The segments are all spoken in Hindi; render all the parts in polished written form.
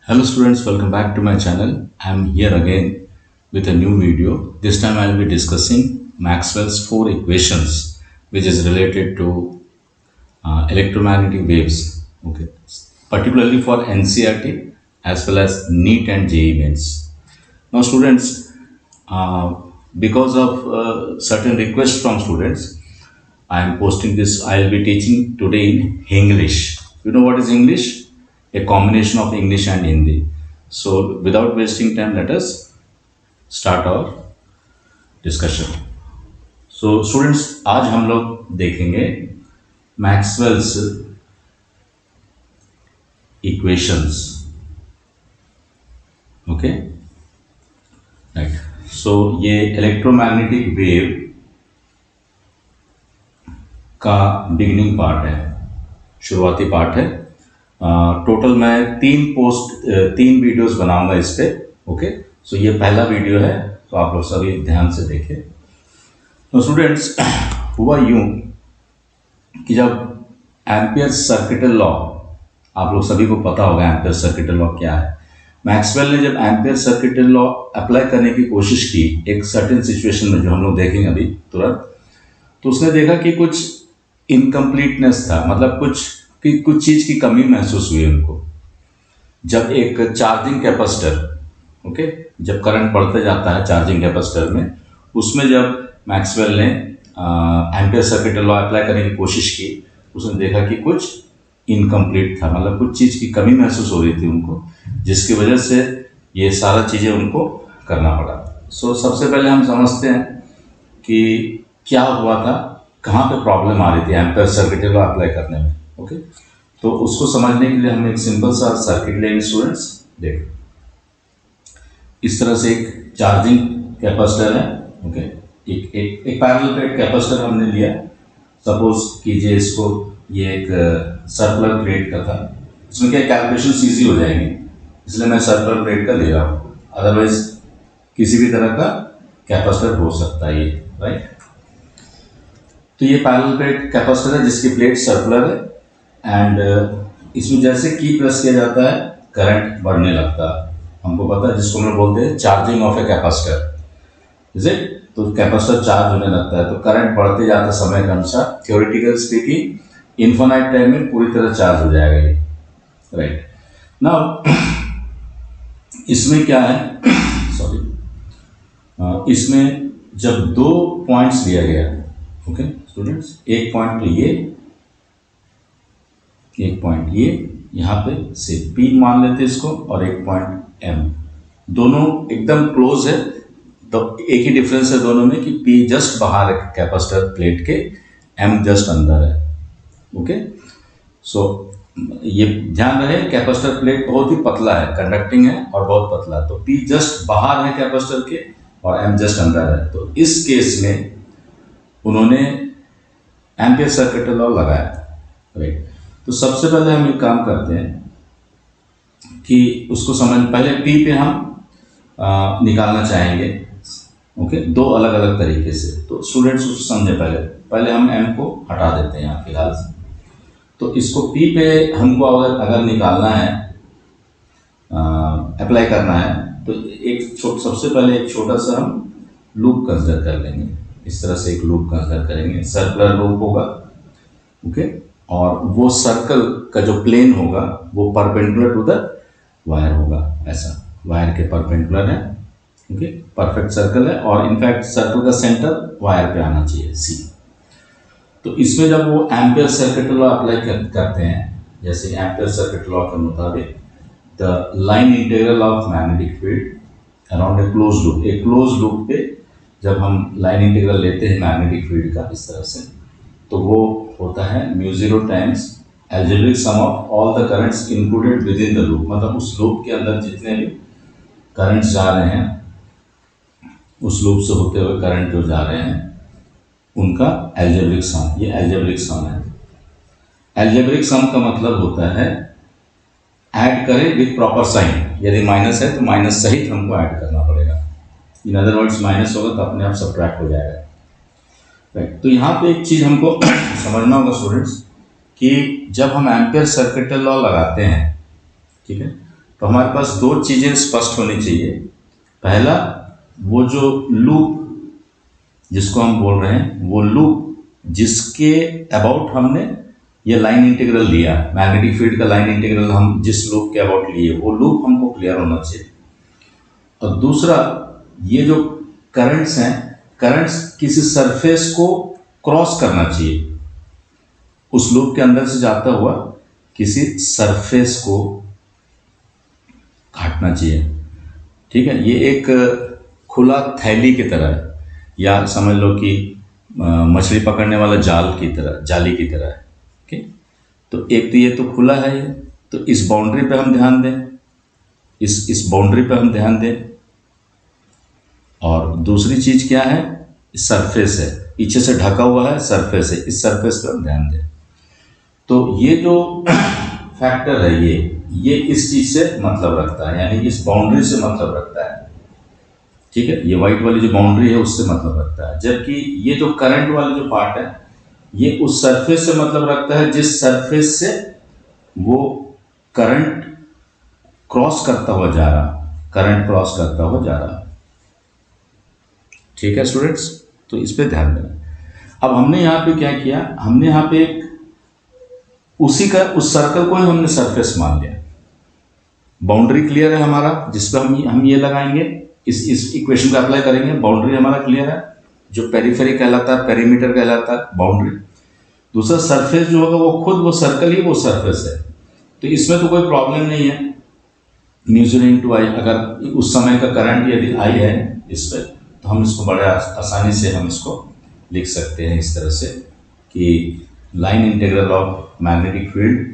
Hello students, welcome back to my channel. I'm here again with a new video. This time I'll be discussing Maxwell's four equations which is related to electromagnetic waves. Okay, particularly for NCERT as well as NEET and JEE mains. Now students, uh, because of certain requests from students, I am posting this. I'll be teaching today in English. You know what is English? A combination of English and Hindi. So, without wasting time, let us start our discussion. So, students, आज हम लोग देखेंगे Maxwell's equations. Okay, right. So ये इलेक्ट्रोमैग्नेटिक वेव का बिगिनिंग पार्ट है, शुरुआती पार्ट है. टोटल मैं तीन वीडियोस बनाऊंगा इस पे. ओके, सो ये पहला वीडियो है, तो आप लोग सभी ध्यान से देखें. तो स्टूडेंट्स, हुआ यूं कि जब एम्पियर सर्किटल लॉ, आप लोग सभी को पता होगा एम्पियर सर्किटल लॉ क्या है. मैक्सवेल ने जब एम्पियर सर्किटल लॉ अप्लाई करने की कोशिश की एक सर्टेन सिचुएशन में, जो हम लोग देखेंगे अभी तुरंत, तो उसने देखा कि कुछ इनकम्प्लीटनेस था, मतलब कुछ चीज़ की कमी महसूस हुई उनको. जब एक चार्जिंग कैपेसिटर, ओके, जब करंट बढ़ते जाता है चार्जिंग कैपेसिटर में, उसमें जब मैक्सवेल ने एम्पियर सर्किटल लॉ अप्लाई करने की कोशिश की, उसने देखा कि कुछ इनकम्प्लीट था, मतलब कुछ चीज़ की कमी महसूस हो रही थी उनको, जिसकी वजह से ये सारा चीज़ें उनको करना पड़ा. सो सबसे पहले हम समझते हैं कि क्या हुआ था, कहाँ पे प्रॉब्लम आ रही थी एम्पियर सर्किटल लॉ अप्लाई करने में. ओके, तो उसको समझने के लिए हम एक सिंपल सा सर्किट लेंगे स्टूडेंट्स. देखो, इस तरह से एक चार्जिंग कैपेसिटर है. ओके, एक पैरेलल प्लेट कैपेसिटर हमने लिया. सपोज कीजिए इसको, ये एक सर्कुलर प्लेट का था. इसमें क्या कैलकुलेशन ईजी हो जाएंगी, इसलिए मैं सर्कुलर प्लेट का ले रहा हूँ. अदरवाइज किसी भी तरह का कैपेसिटर हो सकता है ये, राइट. तो ये पैरेलल प्लेट कैपेसिटर है जिसकी प्लेट सर्कुलर है, एंड इसमें जैसे की प्रेस किया जाता है करंट बढ़ने लगता है. हमको पता है, जिसको हम बोलते हैं charging of a capacitor, is it. तो कैपेसिटर चार्ज होने लगता है तो करंट बढ़ते जाता है समय के अनुसार. थ्योरेटिकल स्पीकिंग इन्फिनाइट टाइम में पूरी तरह चार्ज हो जाएगा ये, राइट. नाउ इसमें क्या है, सॉरी, इसमें जब दो पॉइंट्स लिया गया, ओके स्टूडेंट्स, एक पॉइंट ये, एक पॉइंट ये, यहाँ पे से P मान लेते हैं इसको, और एक पॉइंट M, दोनों एकदम क्लोज है. तो एक ही डिफरेंस है दोनों में कि P जस्ट बाहर है कैपेसिटर प्लेट के, M जस्ट अंदर है. ओके, सो ये ध्यान रहे, कैपेसिटर प्लेट बहुत ही पतला है, कंडक्टिंग है और बहुत पतला, तो P जस्ट बाहर है कैपेसिटर के और M जस्ट अंदर है. तो इस केस में उन्होंने एम्पियर सर्किटल लॉ लगाया, राइट. तो सबसे पहले हम एक काम करते हैं कि उसको पहले P पे हम निकालना चाहेंगे. ओके, दो अलग अलग तरीके से. तो स्टूडेंट्स उसको समझे, पहले हम M को हटा देते हैं यहाँ फिलहाल से. तो इसको P पे हमको अगर निकालना है, अप्लाई करना है, तो सबसे पहले एक छोटा सा हम लूप कंसिडर कर लेंगे. इस तरह से एक लूप कंसिडर करेंगे, सर्कुलर लूप होगा. ओके, और वो सर्कल का जो प्लेन होगा वो परपेंडिकुलर टू द वायर होगा, ऐसा वायर के परपेंडिकुलर है. ओके, परफेक्ट सर्कल है, और इनफैक्ट सर्कल का सेंटर वायर पे आना चाहिए, C. तो इसमें जब वो एम्पियर सर्किटल लॉ अप्लाई करते हैं, जैसे एम्पियर सर्किटल लॉ के मुताबिक the line integral of magnetic field around a close loop, एक क्लोज लूप पे जब हम लाइन इंटीग्रल लेते हैं मैग्नेटिक फील्ड का इस तरह से, तो वो होता है म्यू0 times algebraic sum of all the currents included with in the loop. मतलब उस लूप के अंदर जितने भी करंट्स जा रहे हैं, उस लूप से होते हुए करंट जो जा रहे हैं, उनका एल्जेब्रिक सम, ये एल्जेब्रिक सम है. एल्जेब्रिक सम का मतलब होता है ऐड करें विथ प्रॉपर साइन. यदि माइनस है तो माइनस सहित हमको ऐड करना पड़ेगा. इन अदर वर्ड्स, माइनस होगा तो अपने आप सब्ट्रैक्ट हो जाएगा, राइट. तो यहाँ पे एक चीज़ हमको समझना होगा स्टूडेंट्स, कि जब हम एम्पियर सर्किटल लॉ लगाते हैं, ठीक है, तो हमारे पास दो चीज़ें स्पष्ट होनी चाहिए। पहला, वो जो लूप जिसको हम बोल रहे हैं, वो लूप जिसके अबाउट हमने ये लाइन इंटीग्रल लिया, मैग्नेटिक फील्ड का लाइन इंटीग्रल हम जिस लूप के अबाउट लिए, वो लूप हमको क्लियर होना चाहिए। और दूसरा, ये जो करंट्स हैं, करंट्स किसी सरफेस को क्रॉस करना चाहिए, उस लूप के अंदर से जाता हुआ किसी सरफेस को काटना चाहिए। ठीक है, ये एक खुला थैली की तरह है, या समझ लो कि मछली पकड़ने वाला जाली की तरह है। ठीक, तो एक तो ये तो खुला है ये, तो इस बाउंड्री पे हम ध्यान दें, इस बाउंड्री पे हम ध्यान दें। और दूसरी चीज क्या है, सरफेस है, पीछे से ढका हुआ है, सरफेस है, इस सरफेस पे हम ध्यान दें। तो ये जो फैक्टर है, ये इस चीज से मतलब रखता है, यानी इस बाउंड्री से मतलब रखता है। ठीक है, ये व्हाइट वाली जो बाउंड्री है उससे मतलब रखता है, जबकि ये जो करंट वाला जो पार्ट है, ये उस सरफेस से मतलब रखता है जिस सरफेस से वो करंट क्रॉस करता हुआ जा रहा। ठीक है स्टूडेंट्स, तो इस पे ध्यान देना। अब हमने यहाँ पे क्या किया, हमने यहाँ पे उस सर्कल को ही हमने सरफेस मान लिया। बाउंड्री क्लियर है हमारा, जिस पे हम ये लगाएंगे, इस इक्वेशन को अप्लाई करेंगे, बाउंड्री हमारा क्लियर है, जो पेरीफेरी कहलाता है, पेरीमीटर कहलाता है बाउंड्री। दूसरा, सरफेस जो होगा वो खुद वो सर्कल ही वो सरफेस है, तो इसमें तो कोई प्रॉब्लम नहीं है। म्यू0 इंटू आई, अगर उस समय का करंट यदि आई है इस पर, तो हम इसको बड़े आसानी से हम इसको लिख सकते हैं इस तरह से कि line integral of magnetic field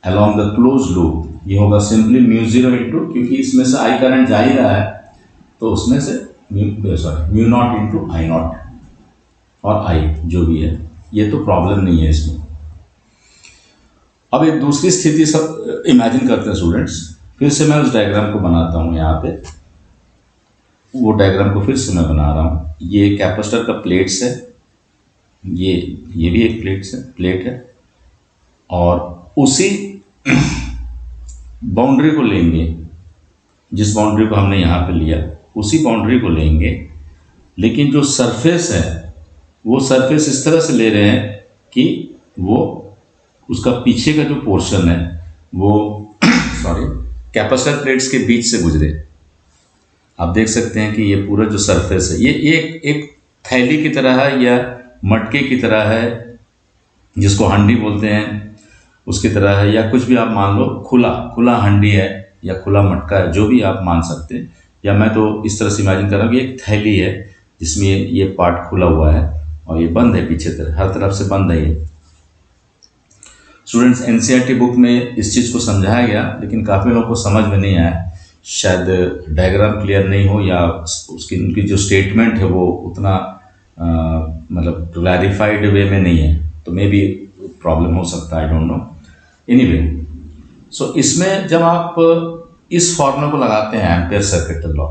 along the close loop, ये होगा सिंपली म्यू0 इंटू, क्योंकि इसमें से आई करंट जा ही रहा है, तो उसमें से म्यू0 इंटू आई नॉट, और आई जो भी है, ये तो प्रॉब्लम नहीं है इसमें। अब एक दूसरी स्थिति सब इमेजिन करते हैं स्टूडेंट्स, फिर से मैं उस डायग्राम को बनाता हूँ। यहाँ पे वो डायग्राम को फिर से मैं बना रहा हूँ। ये कैपेसिटर का प्लेट्स है, ये भी एक प्लेट है, और उसी बाउंड्री को लेंगे, जिस बाउंड्री को हमने यहाँ पे लिया, उसी बाउंड्री को लेंगे, लेकिन जो सरफेस है वो सरफेस इस तरह से ले रहे हैं कि वो उसका पीछे का जो पोर्शन है वो कैपेसिटर प्लेट्स के बीच से गुजरे। आप देख सकते हैं कि ये पूरा जो सरफेस है, ये एक थैली की तरह है, या मटके की तरह है, जिसको हंडी बोलते हैं, उसकी तरह है, या कुछ भी आप मान लो, खुला हंडी है या खुला मटका है, जो भी आप मान सकते हैं। या मैं तो इस तरह से इमेजिन कर रहा हूँ कि एक थैली है जिसमें ये पार्ट खुला हुआ है और ये बंद है, पीछे तरफ हर तरफ से बंद है ये। स्टूडेंट्स, एनसीईआरटी बुक में इस चीज़ को समझाया गया, लेकिन काफ़ी लोगों को समझ में नहीं आया, शायद डायग्राम क्लियर नहीं हो, या उनकी जो स्टेटमेंट है वो उतना मतलब क्लैरिफाइड वे में नहीं है, तो मे बी प्रॉब्लम हो सकता है, आई डोंट नो। एनीवे, सो इसमें जब आप इस फॉर्मूला को लगाते हैं एम्पेयर सर्किट लॉ,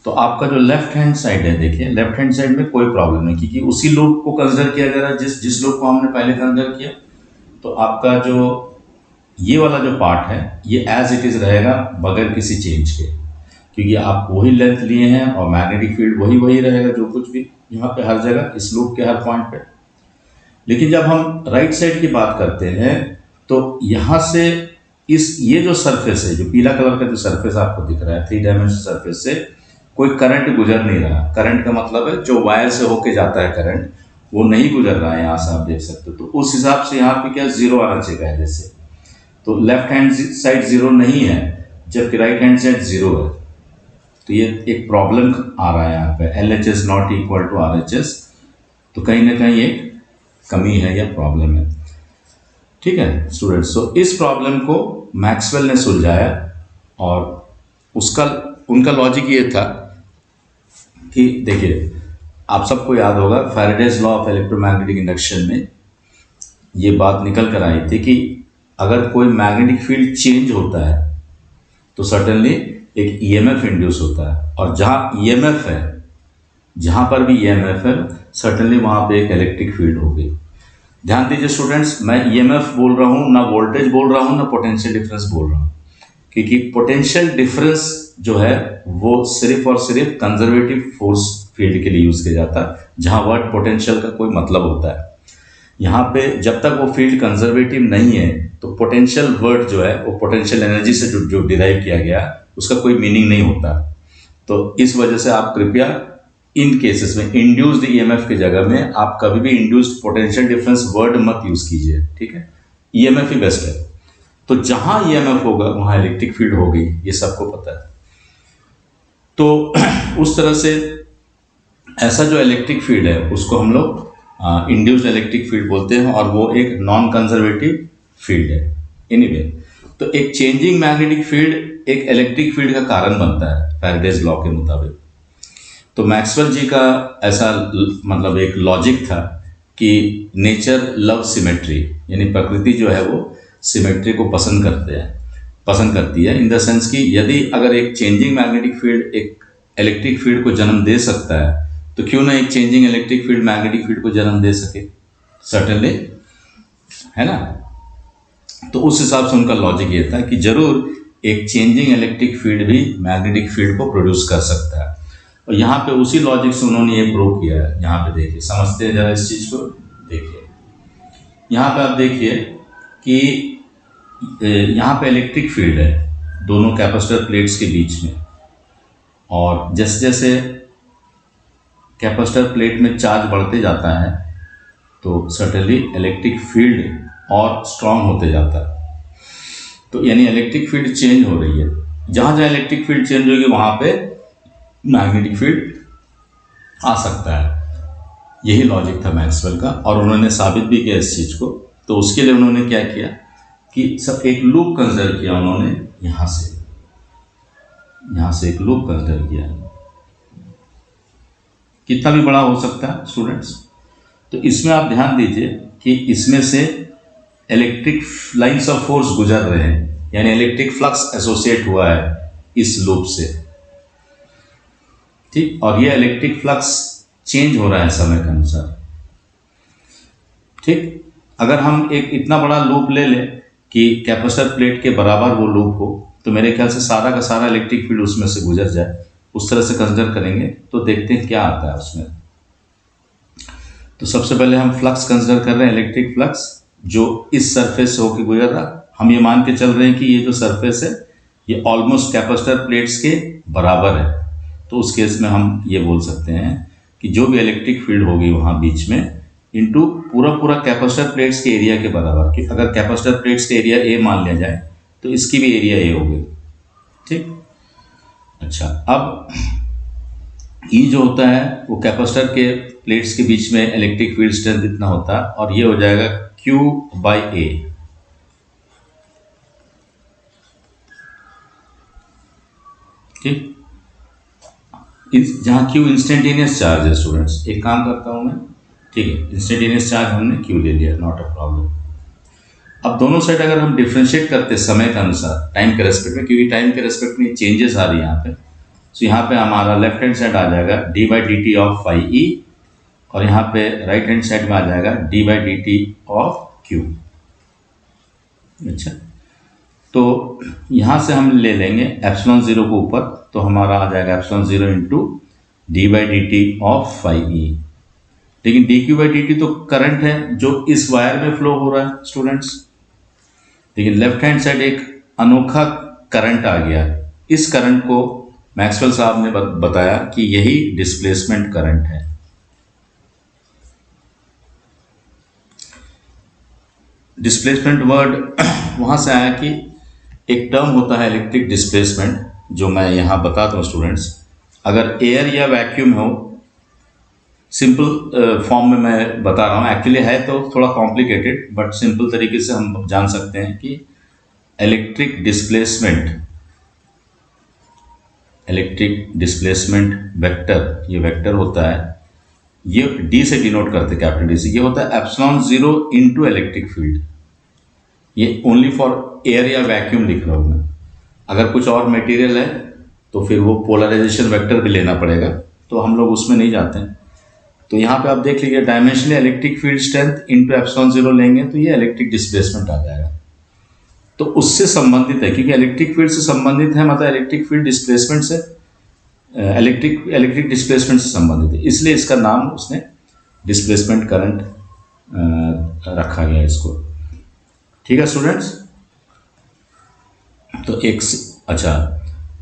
तो आपका जो लेफ्ट हैंड साइड है, देखिए लेफ्ट हैंड साइड में कोई प्रॉब्लम नहीं, क्योंकि उसी लूप को कंसिडर किया जा रहा है जिस लूप को हमने पहले कंसिडर किया। तो आपका जो ये वाला जो पार्ट है, ये एज इट इज रहेगा बगैर किसी चेंज के, क्योंकि आप वही लेंथ लिए हैं और मैग्नेटिक फील्ड वही रहेगा, जो कुछ भी यहाँ पे हर जगह इस लूप के हर पॉइंट पे। लेकिन जब हम राइट साइड की बात करते हैं, तो यहाँ से ये जो सरफेस है, जो पीला कलर का जो सरफेस आपको दिख रहा है, 3 डायमेंशनल सरफेस से कोई करंट गुजर नहीं रहा। करंट का मतलब है जो वायर से होके जाता है करंट, वो नहीं गुजर रहा है, यहाँ से आप देख सकते हो। तो उस हिसाब से यहाँ पे क्या जीरो आना चाहिए जैसे, तो लेफ्ट हैंड साइड जीरो नहीं है, जबकि राइट हैंड साइड जीरो है। तो ये एक प्रॉब्लम आ रहा है यहाँ पे, LHS not equal to RHS, तो कहीं ना कहीं एक कमी है या प्रॉब्लम है। ठीक है स्टूडेंट्स, तो इस प्रॉब्लम को मैक्सवेल ने सुलझाया, और उनका लॉजिक ये था कि देखिए, आप सबको याद होगा Faraday's law of electromagnetic induction में ये बात निकल कर आई थी कि अगर कोई मैग्नेटिक फील्ड चेंज होता है तो सर्टेनली एक EMF इंड्यूस होता है, और जहाँ EMF है, जहाँ पर भी EMF है, सर्टेनली वहाँ पे एक इलेक्ट्रिक फील्ड होगी। ध्यान दीजिए स्टूडेंट्स, मैं EMF बोल रहा हूँ, ना वोल्टेज बोल रहा हूँ, ना पोटेंशियल डिफरेंस बोल रहा हूँ, क्योंकि पोटेंशियल डिफरेंस जो है वो सिर्फ और सिर्फ कंजर्वेटिव फोर्स फील्ड के लिए यूज किया जाता है, जहां वर्ड पोटेंशियल का कोई मतलब होता है। यहाँ पे जब तक वो फील्ड कंजर्वेटिव नहीं है तो पोटेंशियल वर्ड जो है वो पोटेंशियल एनर्जी से जो डिराइव किया गया उसका कोई मीनिंग नहीं होता। तो इस वजह से आप कृपया इन केसेस में इंड्यूस्ड ईएमएफ की जगह में आप कभी भी इंड्यूस्ड पोटेंशियल डिफरेंस वर्ड मत यूज कीजिए, ठीक है। ईएमएफ ही बेस्ट है। तो जहां ईएमएफ होगा वहां इलेक्ट्रिक फील्ड होगी, ये सबको पता है। तो उस तरह से ऐसा जो इलेक्ट्रिक फील्ड है उसको हम लोग इंड्यूस्ड इलेक्ट्रिक फील्ड बोलते हैं, और वो एक नॉन कंजर्वेटिव फील्ड है। एनीवे, तो एक चेंजिंग मैग्नेटिक फील्ड एक इलेक्ट्रिक फील्ड का कारण बनता है फैराडेज लॉ के मुताबिक। तो मैक्सवेल जी का ऐसा मतलब एक लॉजिक था कि नेचर लव सिमेट्री, यानी प्रकृति जो है वो सिमेट्री को पसंद करती है इन द सेंस कि यदि अगर एक चेंजिंग मैग्नेटिक फील्ड एक इलेक्ट्रिक फील्ड को जन्म दे सकता है तो क्यों ना एक changing electric field magnetic field को जन्म दे सके, सर्टेनली, है ना। तो उस हिसाब से उनका लॉजिक ये था कि जरूर एक चेंजिंग इलेक्ट्रिक फील्ड भी मैग्नेटिक फील्ड को प्रोड्यूस कर सकता है। और यहाँ पे उसी लॉजिक से उन्होंने ये प्रूव किया है। यहाँ पे देखिए, समझते हैं जरा इस चीज को। देखिए यहाँ पे आप देखिए कि यहाँ पे इलेक्ट्रिक फील्ड है दोनों कैपेसिटर प्लेट्स के बीच में, और जैसे जैसे कैपेसिटर प्लेट में चार्ज बढ़ते जाता है तो सर्टेनली इलेक्ट्रिक फील्ड और स्ट्रांग होते जाता है। तो यानी इलेक्ट्रिक फील्ड चेंज हो रही है, जहां जहां इलेक्ट्रिक फील्ड चेंज होगी वहां पे मैग्नेटिक फील्ड आ सकता है। यही लॉजिक था मैक्सवेल का, और उन्होंने साबित भी किया इस चीज को। तो उसके लिए उन्होंने क्या किया कि सब एक लूप कंसिडर किया उन्होंने, यहां से एक लूप कंसिडर किया, कितना भी बड़ा हो सकता है स्टूडेंट्स। तो इसमें आप ध्यान दीजिए कि इसमें से इलेक्ट्रिक लाइंस ऑफ फोर्स गुजर रहे हैं, यानी इलेक्ट्रिक फ्लक्स एसोसिएट हुआ है इस लूप से, ठीक। और ये इलेक्ट्रिक फ्लक्स चेंज हो रहा है समय के अनुसार, ठीक। अगर हम एक इतना बड़ा लूप ले लें कि कैपेसिटर प्लेट के बराबर वो लूप हो, तो मेरे ख्याल से सारा का सारा इलेक्ट्रिक फील्ड उसमें से गुजर जाए, उस तरह से कंसिडर करेंगे तो देखते हैं क्या आता है उसमें। तो सबसे पहले हम फ्लक्स कंसिडर कर रहे हैं, इलेक्ट्रिक फ्लक्स जो इस सरफेस से होकर गुजर रहा। हम ये मान के चल रहे हैं कि ये जो सरफेस है ये ऑलमोस्ट कैपेसिटर प्लेट्स के बराबर है। तो उस केस में हम ये बोल सकते हैं कि जो भी इलेक्ट्रिक फील्ड होगी वहां बीच में इनटू पूरा कैपेसिटर प्लेट्स के एरिया के बराबर, कि अगर कैपेसिटर प्लेट्स के एरिया ए मान लिया जाए तो इसकी भी एरिया ए होगी, ठीक। अच्छा, अब ई जो होता है वो कैपेसिटर के प्लेट्स के बीच में इलेक्ट्रिक फील्ड स्ट्रेंथ इतना होता है, और ये हो जाएगा Q बाई ए, ठीक। जहां Q इंस्टेंटेनियस चार्ज है स्टूडेंट्स, एक काम करता हूं मैं, ठीक है, इंस्टेंटेनियस चार्ज हमने Q ले लिया, नॉट अ प्रॉब्लम। अब दोनों साइड अगर हम डिफ्रेंशिएट करते समय के अनुसार टाइम के रेस्पेक्ट में, क्योंकि टाइम के रेस्पेक्ट में चेंजेस आ रही है यहाँ पे, तो यहाँ पे हमारा लेफ्ट हैंड साइड आ जाएगा d by D T of phi E, और यहाँ पे राइट हैंड साइड में आ जाएगा d by D T of Q. अच्छा, तो यहाँ से हम ले लेंगे एप्सिलॉन जीरो को ऊपर, तो हमारा आ जाएगा epsilon zero into D by D T of phi E. लेकिन D Q by D T तो करंट है जो इस वायर में फ्लो हो रहा है स्टूडेंट्स, लेकिन लेफ्ट हैंड साइड एक अनोखा करंट आ गया। इस करंट को मैक्सवेल साहब ने बताया कि यही डिस्प्लेसमेंट करंट है। डिस्प्लेसमेंट वर्ड वहां से आया कि एक टर्म होता है इलेक्ट्रिक डिस्प्लेसमेंट, जो मैं यहां बताता हूं स्टूडेंट्स। अगर एयर या वैक्यूम हो, सिंपल फॉर्म में मैं बता रहा हूं, एक्चुअली है तो थोड़ा कॉम्प्लिकेटेड, बट सिंपल तरीके से हम जान सकते हैं कि इलेक्ट्रिक डिस्प्लेसमेंट वेक्टर, ये वेक्टर होता है, ये डी से डिनोट करते, कैपिटल डी से, ये होता है epsilon zero into electric field. ये ओनली फॉर एयर या वैक्यूम लिख रहा हूं मैं। अगर कुछ और मटेरियल है तो फिर वो पोलराइजेशन वेक्टर भी लेना पड़ेगा, तो हम लोग उसमें नहीं जाते हैं। तो यहाँ पे आप देख लीजिए, dimensionally electric field strength into epsilon zero लेंगे तो ये इलेक्ट्रिक डिस्प्लेसमेंट आ जाएगा। तो उससे संबंधित है, क्योंकि इलेक्ट्रिक फील्ड से संबंधित है, मतलब इलेक्ट्रिक फील्ड डिस्प्लेसमेंट से इलेक्ट्रिक डिस्प्लेसमेंट से संबंधित है, इसलिए इसका नाम उसने डिस्प्लेसमेंट करंट रखा गया इसको। ठीक है स्टूडेंट्स। तो अच्छा,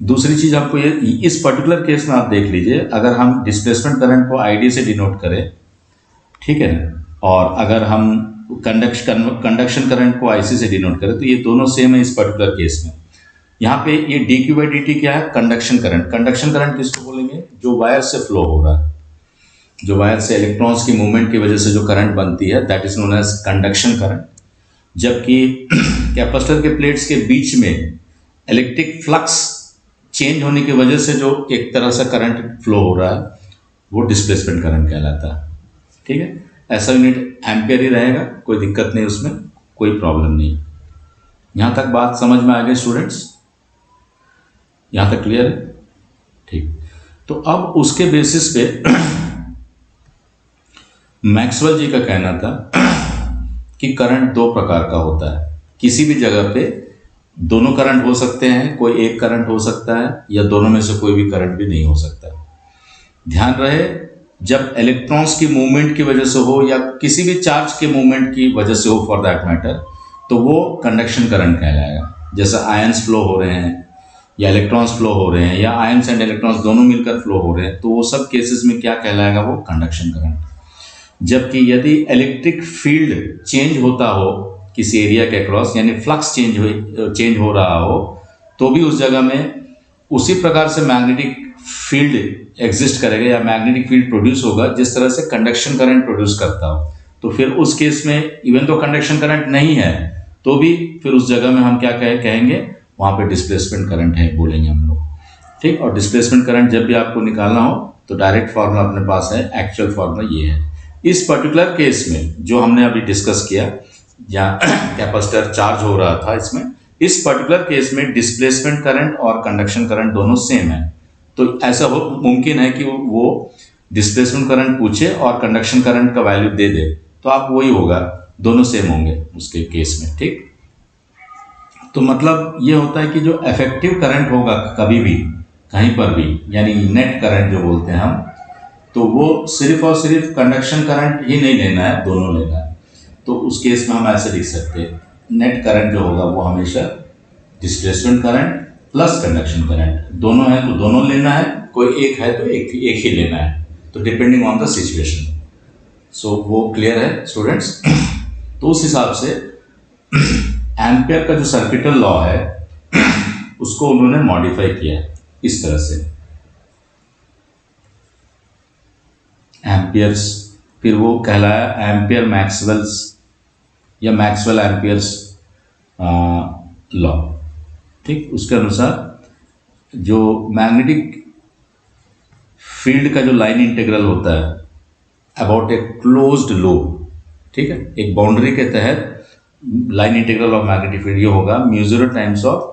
दूसरी चीज आपको ये, इस पर्टिकुलर केस में आप देख लीजिए, अगर हम डिस्प्लेसमेंट करंट को आईडी से डिनोट करें, ठीक है ना, और अगर हम कंडक्शन करंट को आईसी से डिनोट करें, तो ये दोनों सेम है इस पर्टिकुलर केस में। यहाँ पे ये dq बाई dt क्या है? Conduction current. कंडक्शन करंट किसको बोलेंगे? जो वायर से फ्लो हो रहा है, जो वायर से इलेक्ट्रॉन्स की मूवमेंट की वजह से जो करंट बनती है, that is known as conduction current. जबकि कैपेसिटर के प्लेट्स के बीच में इलेक्ट्रिक फ्लक्स चेंज होने की वजह से जो एक तरह से करंट फ्लो हो रहा है, वो डिस्प्लेसमेंट करंट कहलाता है। ठीक है, ऐसा यूनिट एम्पियर ही रहेगा, कोई दिक्कत नहीं, उसमें कोई प्रॉब्लम नहीं। यहां तक बात समझ में आ गई स्टूडेंट्स? यहां तक क्लियर है? ठीक। तो अब उसके बेसिस पे मैक्सवेल जी का कहना था कि करंट दो प्रकार का होता है। किसी भी जगह पे दोनों करंट हो सकते हैं, कोई एक करंट हो सकता है, या दोनों में से कोई भी करंट भी नहीं हो सकता। ध्यान रहे, जब इलेक्ट्रॉन्स की मूवमेंट की वजह से हो या किसी भी चार्ज के मूवमेंट की वजह से हो फॉर दैट मैटर, तो वो कंडक्शन करंट कहलाएगा। जैसे आयंस फ्लो हो रहे हैं, या इलेक्ट्रॉन्स फ्लो हो रहे हैं, या आयंस एंड इलेक्ट्रॉन्स दोनों मिलकर फ्लो हो रहे हैं, तो वो सब केसेस में क्या कहलाएगा? वो कंडक्शन करंट। जबकि यदि इलेक्ट्रिक फील्ड चेंज होता हो किसी एरिया के अक्रॉस, यानी फ्लक्स चेंज हो रहा हो, तो भी उस जगह में उसी प्रकार से मैग्नेटिक फील्ड एग्जिस्ट करेगा, या मैग्नेटिक फील्ड प्रोड्यूस होगा जिस तरह से कंडक्शन करंट प्रोड्यूस करता हो। तो फिर उस केस में इवन तो कंडक्शन करंट नहीं है, तो भी फिर उस जगह में हम क्या कहेंगे? वहां पे डिस्प्लेसमेंट करंट है बोलेंगे हम लोग। ठीक। और डिस्प्लेसमेंट करंट जब भी आपको निकालना हो तो डायरेक्ट फार्मूला अपने पास है, एक्चुअल फार्मूला ये है। इस पर्टिकुलर केस में जो हमने अभी डिस्कस किया, जहाँ कैपेसिटर चार्ज हो रहा था, इसमें इस पर्टिकुलर केस में डिस्प्लेसमेंट करंट और कंडक्शन करंट दोनों सेम है। तो ऐसा मुमकिन है कि वो डिस्प्लेसमेंट करंट पूछे और कंडक्शन करंट का वैल्यू दे दे, तो आप वही होगा, दोनों सेम होंगे उसके केस में। ठीक। तो मतलब ये होता है कि जो इफेक्टिव करंट होगा कभी भी कहीं पर भी, यानी नेट करंट जो बोलते हैं हम, तो वो सिर्फ और सिर्फ कंडक्शन करंट ही नहीं लेना है, दोनों लेना है। तो उस केस में हम ऐसे लिख सकते हैं, नेट करंट जो होगा वो हमेशा displacement current plus conduction current, दोनों है तो दोनों लेना है, कोई एक है तो एक ही लेना है, तो डिपेंडिंग ऑन द सिचुएशन। सो वो क्लियर है स्टूडेंट्स? तो उस हिसाब से एम्पियर का जो सर्किटल लॉ है उसको उन्होंने मॉडिफाई किया इस तरह से। एम्पियर्स, फिर वो कहलाया एम्पियर मैक्सवेल्स या मैक्सवेल एम्पियर्स लॉ। ठीक। उसके अनुसार जो मैग्नेटिक फील्ड का जो लाइन इंटीग्रल होता है अबाउट ए क्लोज्ड लूप, ठीक है, एक बाउंड्री के तहत line integral of magnetic field ये होगा mu 0 times of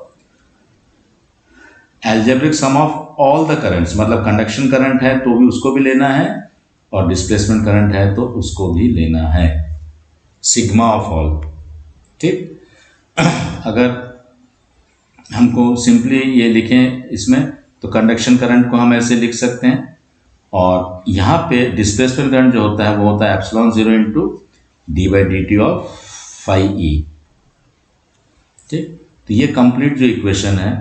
algebraic sum of all the currents, मतलब कंडक्शन करंट है तो भी उसको भी लेना है, और डिस्प्लेसमेंट करंट है तो उसको भी लेना है, सिग्मा ऑफ ऑल। ठीक। अगर हमको सिंपली ये लिखें इसमें, तो कंडक्शन करंट को हम ऐसे लिख सकते हैं, और यहाँ पे डिस्प्लेसमेंट करंट जो होता है वो होता है epsilon 0 into D by D T of phi E. ठीक। तो ये कंप्लीट जो इक्वेशन है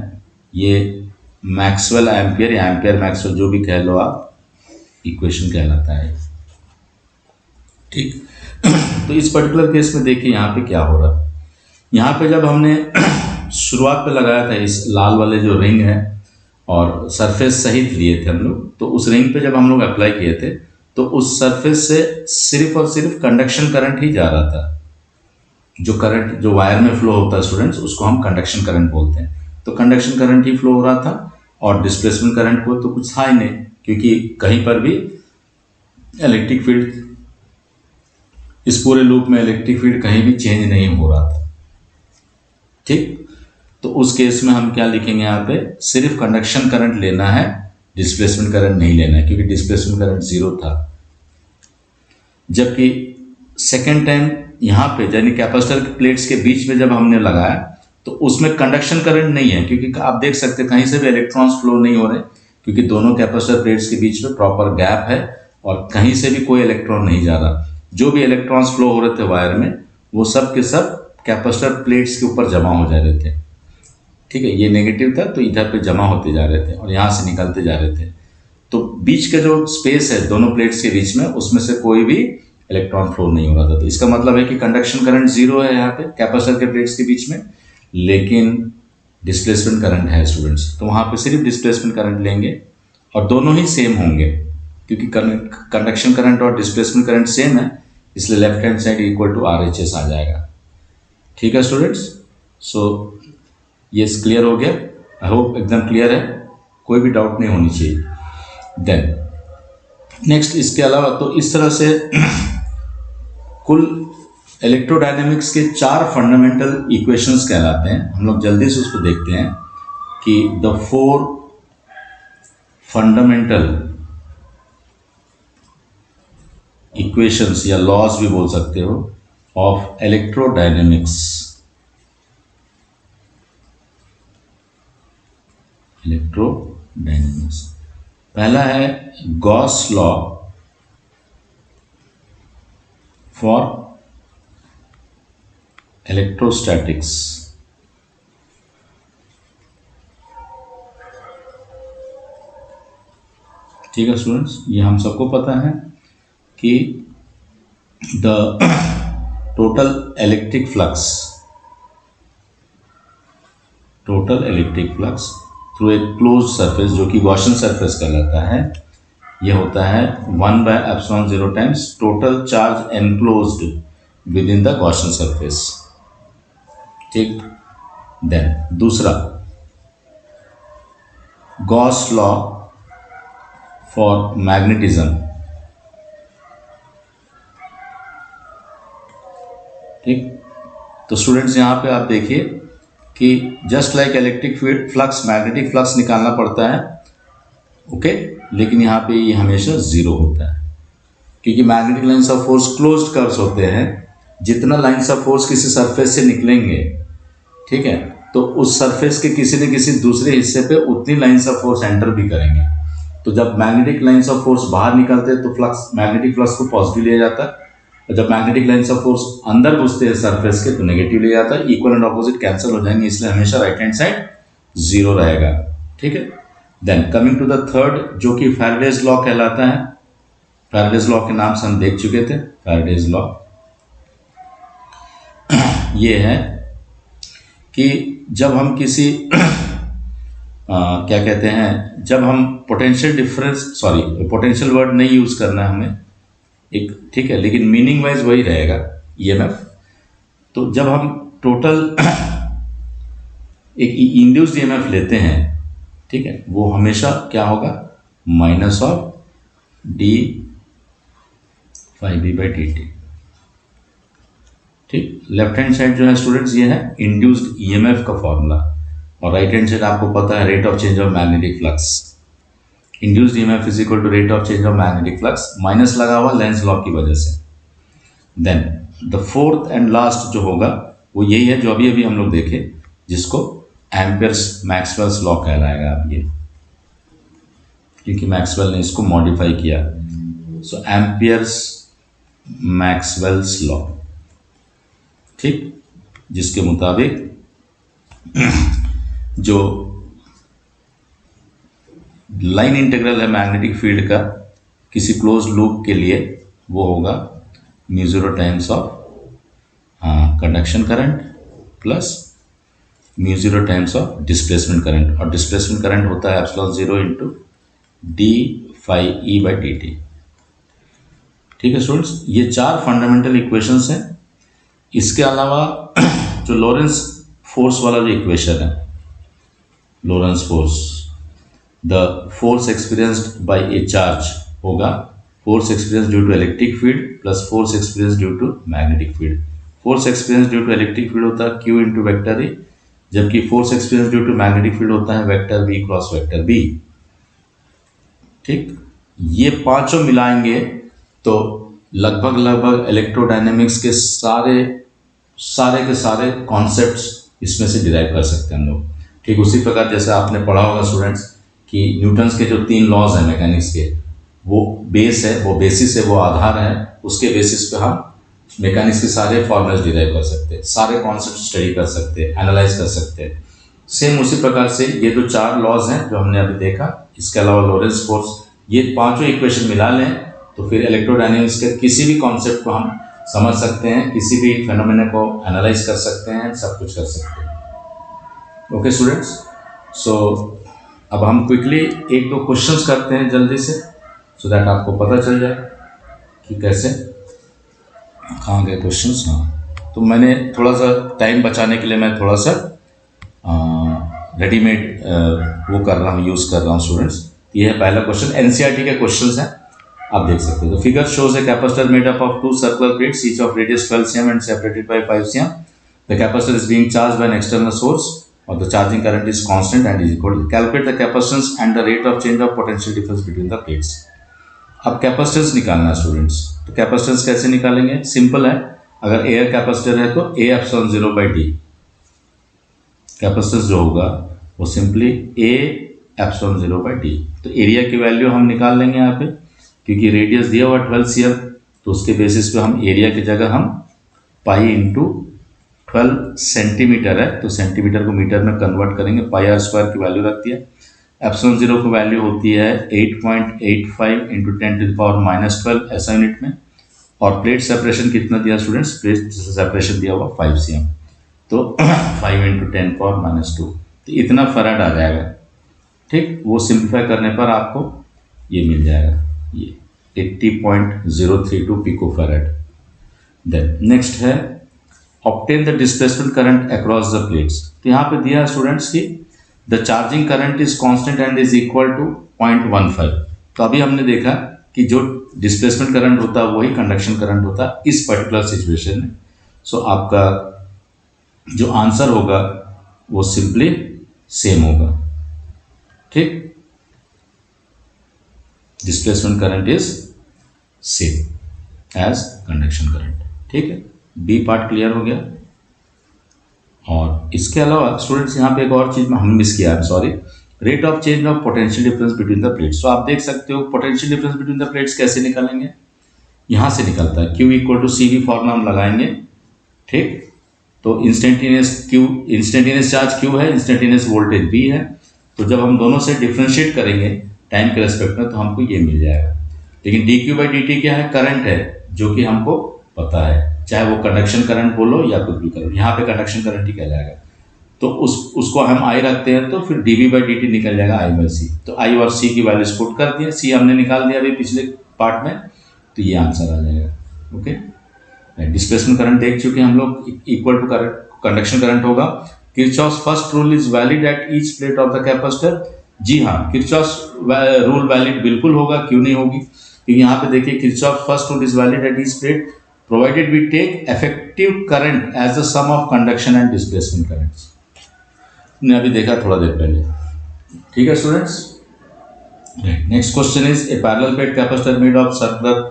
ये मैक्सवेल एम्पियर या एम्पियर मैक्सवेल जो भी कह लो आप, इक्वेशन कहलाता है। ठीक। तो इस पर्टिकुलर केस में देखिए यहाँ पे क्या हो रहा है। यहाँ पे जब हमने शुरुआत पे लगाया था इस लाल वाले जो रिंग है और सरफेस सहित लिए थे हम लोग, तो उस रिंग पे जब हम लोग अप्लाई किए थे तो उस सरफेस से सिर्फ और सिर्फ कंडक्शन करंट ही जा रहा था। जो करंट जो वायर में फ्लो होता है स्टूडेंट्स, उसको हम कंडक्शन करंट बोलते हैं। तो कंडक्शन करंट ही फ्लो हो रहा था, और डिस्प्लेसमेंट करंट को तो कुछ था ही नहीं, क्योंकि कहीं पर भी इलेक्ट्रिक फील्ड, इस पूरे लूप में इलेक्ट्रिक फील्ड कहीं भी चेंज नहीं हो रहा था। ठीक। तो उस केस में हम क्या लिखेंगे? यहाँ पे सिर्फ कंडक्शन करंट लेना है, डिस्प्लेसमेंट करंट नहीं लेना है, क्योंकि डिस्प्लेसमेंट करंट 0 था। जबकि सेकेंड टाइम यहाँ पे यानी कैपेसिटर के प्लेट्स के बीच में जब हमने लगाया तो उसमें कंडक्शन करंट नहीं है, क्योंकि आप देख सकते हैं कहीं से भी इलेक्ट्रॉन्स फ्लो नहीं हो रहे, क्योंकि दोनों कैपेसिटर प्लेट्स के बीच में प्रॉपर गैप है और कहीं से भी कोई इलेक्ट्रॉन नहीं जा रहा। जो भी इलेक्ट्रॉन्स फ्लो हो रहे थे वायर में, वो सब के सब कैपेसिटर प्लेट्स के ऊपर जमा हो जा रहे थे। ठीक है, ये नेगेटिव था तो इधर पे जमा होते जा रहे थे और यहाँ से निकलते जा रहे थे। तो बीच का जो स्पेस है दोनों प्लेट्स के बीच में, उसमें से कोई भी इलेक्ट्रॉन फ्लो नहीं हो रहा था। तो इसका मतलब है कि कंडक्शन करंट जीरो है यहाँ पे कैपेसिटर के प्लेट्स के बीच में, लेकिन डिस्प्लेसमेंट करंट है स्टूडेंट्स। तो वहाँ पे सिर्फ डिस्प्लेसमेंट करंट लेंगे और दोनों ही सेम होंगे, क्योंकि कंडक्शन करंट और डिस्प्लेसमेंट करंट सेम है, इसलिए left hand side equal to RHS आ जाएगा। ठीक है स्टूडेंट्स, सो ये क्लियर हो गया, आई होप एकदम क्लियर है, कोई भी डाउट नहीं होनी चाहिए। देन नेक्स्ट, इसके अलावा तो इस तरह से कुल इलेक्ट्रोडायनेमिक्स के 4 फंडामेंटल इक्वेशंस कहलाते हैं। हम लोग जल्दी से उसको देखते हैं कि द 4 फंडामेंटल इक्वेशंस या लॉज भी बोल सकते हो ऑफ इलेक्ट्रोडायनेमिक्स। इलेक्ट्रोडायनेमिक्स, पहला है गॉस लॉ फॉर इलेक्ट्रोस्टैटिक्स। ठीक है स्टूडेंट्स, ये हम सबको पता है कि the total electric flux through a close surface, जो कि गॉसियन सरफेस कहलाता है, यह होता है 1/ε0 times total charge enclosed with in the Gaussian surface. ठीक, देन दूसरा गॉस लॉ फॉर मैग्नेटिज्म। ठीक, तो स्टूडेंट्स यहाँ पे आप देखिए कि just like electric flux, magnetic flux निकालना पड़ता है, ओके, लेकिन यहाँ पे ये हमेशा जीरो होता है, क्योंकि magnetic lines of force closed curves होते हैं। जितना लाइन्स ऑफ फोर्स किसी सरफेस से निकलेंगे, ठीक है, तो उस सरफेस के किसी न किसी दूसरे हिस्से पे उतनी लाइन्स ऑफ फोर्स एंटर भी करेंगे। तो जब मैग्नेटिक लाइन्स ऑफ फोर्स बाहर निकलते हैं तो फ्लक्स, मैग्नेटिक फ्लक्स को पॉजिटिव लिया जाता है, और जब मैग्नेटिक लाइन्स ऑफ फोर्स अंदर घुसते हैं सरफेस के तो नेगेटिव लिया जाता है। इक्वल एंड ऑपोजिट कैंसिल हो जाएंगे, इसलिए हमेशा राइट हैंड साइड जीरो रहेगा। ठीक है, then coming to the third, जो कि फैराडेज लॉ कहलाता है। फैराडेज लॉ के नाम से हम देख चुके थे। फैराडेज लॉ ये है कि जब हम किसी क्या कहते हैं, जब हम पोटेंशियल डिफरेंस, पोटेंशियल वर्ड नहीं यूज करना है हमें एक, ठीक है, लेकिन मीनिंग वाइज वही रहेगा EMF। तो जब हम टोटल एक इंड्यूस्ड EMF लेते हैं, ठीक है, वो हमेशा क्या होगा, माइनस ऑफ d∅b/dt। ठीक, लेफ्ट हैंड साइड जो है स्टूडेंट्स ये है इंड्यूस्ड EMF का फॉर्मूला, और राइट हैंड साइड आपको पता है rate of change of magnetic flux. Induced EMF is equal to rate of change of magnetic flux, minus लगा हुआ लेंस लॉ की वजह से। Then the fourth and last जो होगा वो यही है जो अभी हम लोग देखे, जिसको एम्पियर्स मैक्सवेल्स लॉ कहलाएगा। अब ये क्योंकि मैक्सवेल ने इसको मॉडिफाई किया, सो एम्पियर्स मैक्सवेल्स लॉ, ठीक, जिसके मुताबिक जो लाइन इंटीग्रल है मैग्नेटिक फील्ड का किसी क्लोज लूप के लिए, वो होगा μ0 times of conduction current plus μ0 times of displacement current, और डिस्प्लेसमेंट करंट होता है ε0 इंटू d∅e/dt। ठीक है स्टूडेंट्स, ये 4 फंडामेंटल इक्वेशंस हैं। इसके अलावा जो लॉरेंस फोर्स वाला जो इक्वेशन है, Lorentz force, the force experienced by a charge होगा force experience due to electric field plus force experience due to magnetic field. Force experience due to electric field होता है Q इंटू वेक्टर ए, जबकि force experience due to magnetic field होता है vector V cross vector B। ठीक, ये पांचों मिलाएंगे तो लगभग इलेक्ट्रोडायनेमिक्स के सारे के सारे कॉन्सेप्ट्स इसमें से डिराइव कर सकते हैं हम लोग। ठीक उसी प्रकार जैसे आपने पढ़ा होगा स्टूडेंट्स कि न्यूटन्स के जो 3 लॉज हैं मैकेनिक्स के, वो बेस है, वो बेसिस है, वो आधार है, उसके बेसिस पे हम मैकेनिक्स के सारे फॉर्मूलाज डिराइव कर सकते हैं, सारे कॉन्सेप्ट स्टडी कर सकते हैं, एनालाइज कर सकते हैं। सेम उसी प्रकार से ये जो 4 लॉज हैं जो हमने अभी देखा, इसके अलावा लोरेंट्ज फोर्स, ये पांचों इक्वेशन मिला लें तो फिर इलेक्ट्रोडायनेमिक्स के किसी भी कॉन्सेप्ट को हम समझ सकते हैं, किसी भी फेनोमेना को एनालाइज कर सकते हैं, सब कुछ कर सकते हैं। ओके स्टूडेंट्स, सो अब हम क्विकली 1-2 क्वेश्चंस करते हैं जल्दी से, सो दैट आपको पता चल जाए कि कैसे, कहाँ गए क्वेश्चंस। हाँ, तो मैंने थोड़ा सा टाइम बचाने के लिए मैं थोड़ा सा रेडीमेड वो कर रहा हूँ, यूज़ कर रहा हूँ स्टूडेंट्स। ये है पहला क्वेश्चन, एनसीईआरटी के क्वेश्चंस हैं, आप देख सकते हो। तो figure shows a capacitor made up of 2 circular plates each of radius 12 cm and separated by 5 cm. The capacitor is being charged by an external source or the charging current is constant and is equal to, calculate the capacitance and the rate of change of potential difference between the plates. अब कैपेसिटेंस निकालना है स्टूडेंट्स, तो कैपेसिटेंस कैसे निकालेंगे? सिंपल है, अगर एयर कैपेसिटर है तो A epsilon 0 by D, capacitance जो होगा वो simply A epsilon 0 by D. तो एरिया की वैल्यू हम निकाल लेंगे यहाँ पे, क्योंकि रेडियस दिया हुआ 12 cm, तो उसके बेसिस पे हम एरिया की जगह हम पाई इंटू 12 सेंटीमीटर है तो सेंटीमीटर को मीटर में कन्वर्ट करेंगे, पाई आर स्क्वायर की वैल्यू रखती है। एप्सिलॉन 0 की वैल्यू होती है 8.85 इंटू 10⁻⁻12 ऐसा यूनिट में। और प्लेट सेपरेशन कितना दिया स्टूडेंट्स? प्लेट सेपरेशन दिया हुआ 5 cm, तो 5 इंटू 10⁻⁻2, तो इतना फराड आ जाएगा। ठीक, वो सिंप्लीफाई करने पर आपको ये मिल जाएगा, ये 80.032 पिको फैराड। देन नेक्स्ट है obtain the displacement current across the plates. तो यहाँ पे दिया है स्टूडेंट्स की the charging current is constant and is equal to 0.15। तो अभी हमने देखा कि जो डिस्प्लेसमेंट करंट होता है वही कंडक्शन करंट होता है इस पर्टिकुलर सिचुएशन में। सो आपका जो आंसर होगा वो सिंपली सेम होगा। ठीक, displacement current is same as conduction current. ठीक है, बी पार्ट क्लियर हो गया। और इसके अलावा स्टूडेंट्स यहाँ पे एक और चीज हम मिस किया है, sorry, rate of change of potential difference between the plates. तो आप देख सकते हो potential difference between the plates कैसे निकालेंगे, यहाँ से निकलता है, Q equal to CV formula हम लगाएंगे। ठीक, तो इंस्टेंटेनियस चार्ज Q है, इंस्टेंटेनियस वोल्टेज V है, तो जब हम दोनों से डिफ्रेंशिएट करेंगे टाइम के रेस्पेक्ट में तो हमको ये मिल जाएगा। लेकिन dQ बाई dt क्या है? करंट है, जो कि हमको पता है, चाहे वो कंडक्शन करंट बोलो या कुछ भी करो, यहाँ पे कंडक्शन करंट ही कहलाएगा। तो उसको हम I रखते हैं तो फिर dV बाई dt निकल जाएगा I बाई C। तो I और C की वैल्यूज पुट कर दिए, C हमने निकाल दिया अभी पिछले पार्ट में, तो ये आंसर आ जाएगा। ओके, डिस्प्लेसमेंट करंट देख चुके हम लोग, इक्वल टू कंडक्शन करंट होगा। Kirchhoff's first rule is valid at each plate of the capacitor. जी हाँ, किरचॉफ्स रूल वैलिड बिल्कुल होगा, क्यों नहीं होगी? क्योंकि यहाँ पे देखिए Kirchhoff first rule is valid at each plate provided we take effective current as the sum of conduction and displacement currents. ने अभी देखा थोड़ा देर पहले। ठीक है students, next question is a parallel plate capacitor made of circular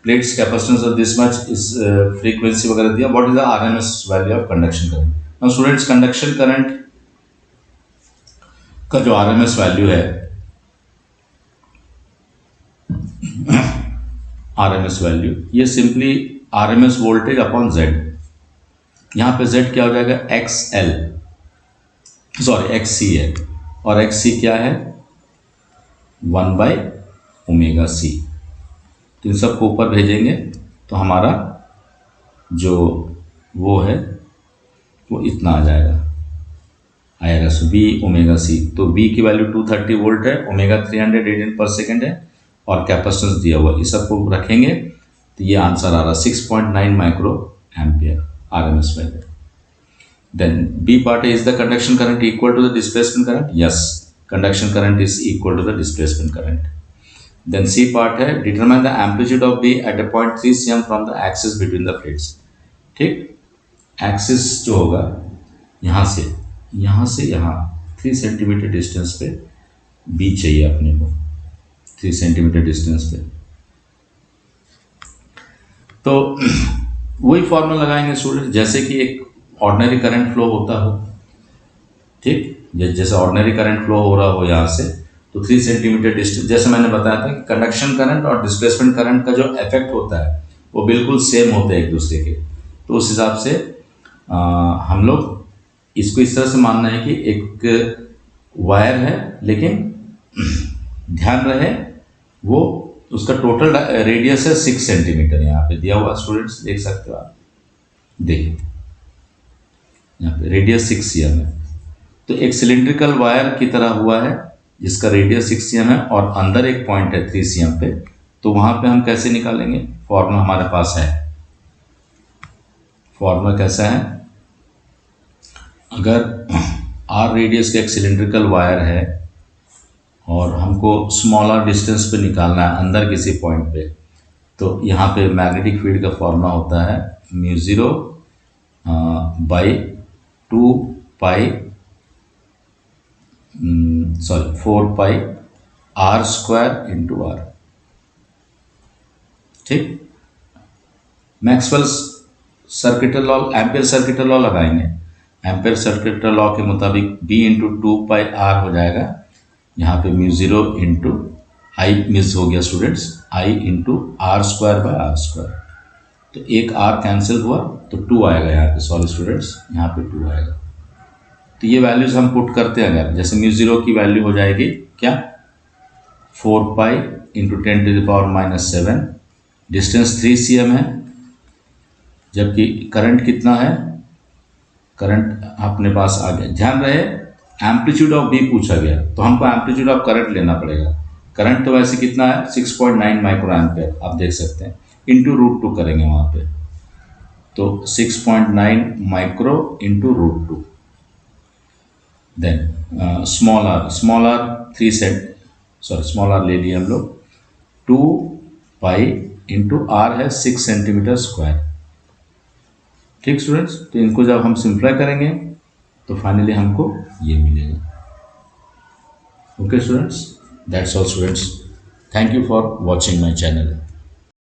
plates, capacitance of this much is frequency वगैरह दिया, what is the RMS value of conduction current. Now students, conduction current का जो आरएमएस वैल्यू है, आरएमएस वैल्यू, ये simply RMS voltage upon Z. यहाँ पे जेड क्या हो जाएगा? एक्सएल, सॉरी एक्ससी है, और एक्ससी क्या है? 1/ω_c। तो इन सबको ऊपर भेजेंगे तो हमारा जो वो है वो इतना आ जाएगा, आएगा V⍵c। तो V की वैल्यू 230 वोल्ट है, ओमेगा 300 रेडियन पर सेकेंड है, और कैपेसिटेंस दिया हुआ, इस सबको रखेंगे तो ये आंसर आ रहा 6.9 micro ampere RMS value. Then B part is the conduction current equal to the displacement current. Yes, conduction current is equal to the displacement current. Then C part है determine the amplitude of B at 0.3 cm from the axis between the plates. ठीक, एक्सिस जो होगा यहाँ से यहाँ 3 सेंटीमीटर डिस्टेंस पे बी चाहिए अपने को, 3 सेंटीमीटर डिस्टेंस पे। तो वही फॉर्मूला लगाएंगे स्टूडेंट, जैसे कि एक ऑर्डिनरी करंट फ्लो होता हो, ठीक, जैसे ऑर्डिनरी करंट फ्लो हो रहा हो यहाँ से, तो 3 सेंटीमीटर डिस्टेंस, जैसे मैंने बताया था कि कंडक्शन करंट और डिस्प्लेसमेंट करंट का जो इफेक्ट होता है वो बिल्कुल सेम होते हैं एक दूसरे के। तो उस हिसाब से हम लोग इसको इस तरह से मानना है कि एक वायर है, लेकिन ध्यान रहे वो उसका टोटल रेडियस है 6 सेंटीमीटर, यहाँ पे दिया हुआ स्टूडेंट्स देख सकते हो आप, देखिए यहाँ पे रेडियस 6 cm है। तो एक सिलिंड्रिकल वायर की तरह हुआ है जिसका रेडियस 6 cm है और अंदर एक पॉइंट है 3 cm पे। तो वहां पे हम कैसे निकालेंगे, फॉर्मूला हमारे पास है। फॉर्मूला कैसा है, अगर r रेडियस का एक सिलिंड्रिकल वायर है और हमको स्मॉलर डिस्टेंस पे निकालना है अंदर किसी पॉइंट पे, तो यहाँ पे मैग्नेटिक फील्ड का फॉर्मूला होता है μ0 by 4 pi r square into r। ठीक, Maxwell circuital law, Ampere circuital law लगाएंगे। एम्पियर सर्किटल लॉ के मुताबिक b इंटू 2 पाई r हो जाएगा, यहाँ पे μ0 इंटू आई मिस हो गया students, i into r square by r square. तो एक r कैंसिल हुआ तो 2 आएगा यहाँ पे, सॉरी स्टूडेंट्स यहाँ पे 2 आएगा। तो ये वैल्यूज हम पुट करते हैं, अगर जैसे μ0 की वैल्यू हो जाएगी क्या 4 पाई इंटू 10⁻⁻⁷, डिस्टेंस 3 cm है, जबकि करंट कितना है, करंट अपने पास आ गया। ध्यान रहे एम्पलीट्यूड ऑफ बी पूछा गया तो हमको एम्पलीट्यूड ऑफ करंट लेना पड़ेगा। करंट तो वैसे कितना है 6.9 माइक्रो एम्पियर, आप देख सकते हैं, इंटू √2 करेंगे वहाँ पे, तो 6.9 micro into √2। Then small r 3 cent, sorry small r ले लिए हम लोग, 2 पाई इंटू आर है 6 सेंटीमीटर स्क्वायर। ठीक स्टूडेंट्स, तो इनको जब हम सिंप्लाई करेंगे तो फाइनली हमको ये मिलेगा। Okay students, that's all students, thank you for watching my channel.